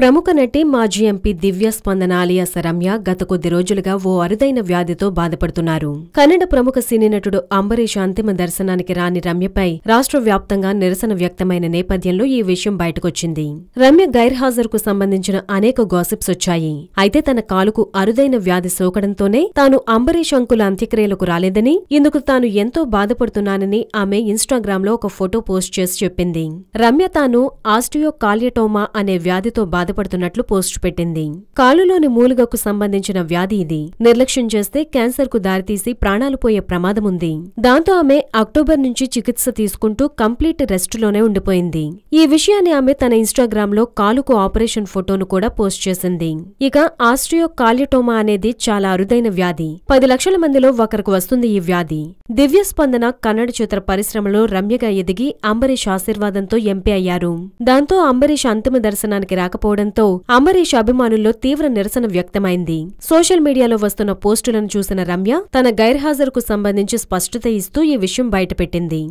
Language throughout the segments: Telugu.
ప్రముఖ నటి మాజీ ఎంపీ దివ్య స్పందన అలియాస్ రమ్య గత కొద్ది రోజులుగా ఓ అరుదైన వ్యాధితో బాధపడుతున్నారు. కన్నడ ప్రముఖ సినీ నటుడు అంబరీష్ అంతిమ దర్శనానికి రాని రమ్యపై రాష్ట్ర వ్యాప్తంగా నిరసన వ్యక్తమైన నేపథ్యంలో ఈ విషయం బయటకొచ్చింది. రమ్య గైర్హాజరుకు సంబంధించిన అనేక గాసిప్స్ వచ్చాయి. అయితే తన కాలుకు అరుదైన వ్యాధి సోకడంతోనే తాను అంబరీష్ అంకుల అంత్యక్రియలకు రాలేదని, ఇందుకు తాను ఎంతో బాధపడుతున్నానని ఆమె ఇన్స్టాగ్రామ్ లో ఒక ఫోటో పోస్ట్ చేసి చెప్పింది. రమ్య తాను ఆస్టియోకాల్యటోమా అనే వ్యాధితో బాధపడుతున్నట్లు పోస్టు పెట్టింది. కాలులోని మూలుగకు సంబంధించిన వ్యాధి ఇది. నిర్లక్ష్యం చేస్తే క్యాన్సర్ కు దారితీసి ప్రాణాలు పోయే ప్రమాదముంది. దాంతో ఆమె అక్టోబర్ నుంచి చికిత్స తీసుకుంటూ కంప్లీట్ రెస్ట్ లోనే ఉండిపోయింది. ఈ విషయాన్ని ఆమె తన ఇన్స్టాగ్రామ్ లో కాలుకు ఆపరేషన్ ఫోటోను కూడా పోస్ట్ చేసింది. ఇక ఆస్టియోకాల్యటోమా అనేది చాలా అరుదైన వ్యాధి. 10 లక్షల మందిలో ఒకరికి వస్తుంది ఈ వ్యాధి. దివ్య స్పందన కన్నడ చిత్ర పరిశ్రమలో రమ్యగా ఎదిగి అంబరీష్ ఆశీర్వాదంతో ఎంపీ అయ్యారు. దాంతో అంబరీష్ అంతిమ దర్శనానికి రాకపోవడంతో అంబరీష్ అభిమానుల్లో తీవ్ర నిరసన వ్యక్తమైంది. సోషల్ మీడియాలో వస్తున్న పోస్టులను చూసిన రమ్య తన గైర్హాజరుకు సంబంధించి స్పష్టత ఇస్తూ ఈ విషయం బయటపెట్టింది.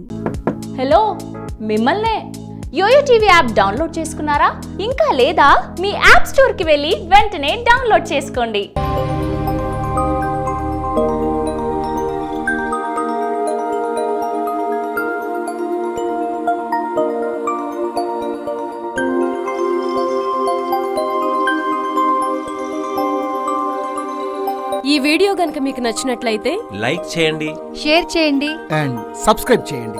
హలో, మిమ్మల్నే యోయో టీవీ యాప్ డౌన్లోడ్ చేసుకున్నారా? ఇంకా లేదా? మీ యాప్ స్టోర్ కి వెళ్ళి వెంటనే డౌన్లోడ్ చేసుకోండి. ఈ వీడియో గనుక మీకు నచ్చినట్లయితే లైక్ చేయండి, షేర్ చేయండి అండ్ సబ్స్క్రైబ్ చేయండి.